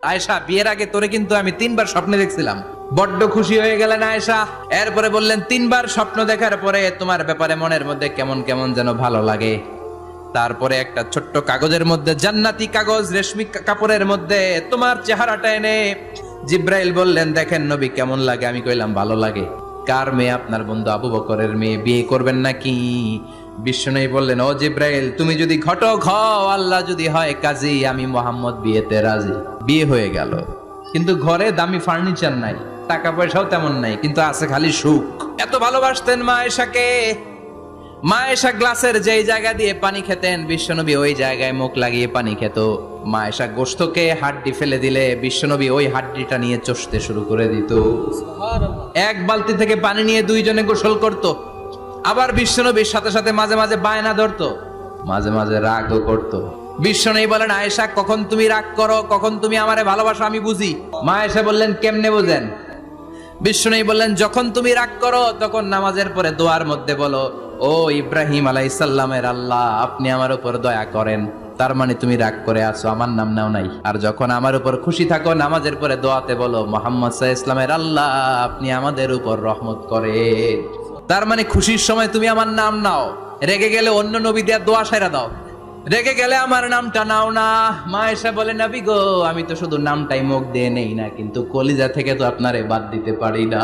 আয়েশা, বিয়ের আগে তোরে কিন্তু আমি 3বার স্বপ্নে দেখছিলাম। বড্ড খুশি হয়ে গেলেন আয়েশা। এরপরে বললেন, 3বার স্বপ্ন দেখার পরে তোমার ব্যাপারে মনের মধ্যে কেমন কেমন যেন ভালো লাগে। তারপরে একটা ছোট্ট কাগজের মধ্যে, জান্নাতি কাগজ, রেশমি কাপড়ের মধ্যে তোমার চেহারাটা এনে জিব্রাইল বললেন, দেখেন নবী কেমন লাগে। আমি কইলাম, ভালো লাগে। কার মেয়ে? আপনার বন্ধু আবু বকরের মেয়ে, বিয়ে করবেন নাকি? বিশ্বনবী বললেন, ও জিব্রাইল, তুমি যদি ঘটক হও, আল্লাহ যদি হয় কাজী, আমি মুহাম্মদ বিয়েতে রাজি। বিয়ে হয়ে গেল, কিন্তু ঘরে দামি ফার্নিচার নাই, টাকা পয়সাও তেমন নাই, কিন্তু আছে খালি সুখ। এত ভালোবাসতেন মা আয়েশাকে। মা আয়েশা গ্লাসের যেই জায়গা দিয়ে পানি খেতেন, বিশ্বনবী ওই জায়গায় মুখ লাগিয়ে পানি খেত। মা আয়েশা গোশতকে হাড্ডি ফেলে দিলে বিশ্বনবী ওই হাড্ডিটা নিয়ে চষতে শুরু করে দিত। এক বালতি থেকে পানি নিয়ে দুইজনে গোসল করত। আবার বিশ্বনবীর সাথে সাথে মাঝে মাঝে বায়না ধরতো, মাঝে মাঝে রাগও করত। বিশ্বনবী বলেন, আয়েশা, কখন তুমি রাগ করো, কখন তুমি আমারে ভালোবাসো আমি বুঝি। মা আয়েশা বললেন, কেমনে বোঝেন? বিশ্বনবী বললেন, যখন তুমি রাগ করো তখন নামাজের পরে দোয়ার মধ্যে বলো, ও ইব্রাহিম আলাইহিস সালামের আল্লাহ, আপনি আমার উপর দয়া করেন। তার মানে তুমি রাগ করে আছো, আমার নাম নাও নাই। আর যখন আমার উপর খুশি থাকো, নামাজের পরে দোয়াতে বলো, মুহাম্মদ সাল্লাল্লাহু আলাইহি ওয়াসাল্লামের আল্লাহ, আপনি আমাদের উপর রহমত করেন। তার মানে খুশির সময় তুমি আমার নাম নাও, রেগে গেলে অন্য নবী দিয়ে দোয়া সাইরা দাও, রেগে গেলে আমার নামটা নাও না। মা আয়েশা বলে, নবী গো, আমি তো শুধু নামটাই মুখ দিয়ে নেই না, কিন্তু কলিজা থেকে তো আপনারে বাদ দিতে পারি না।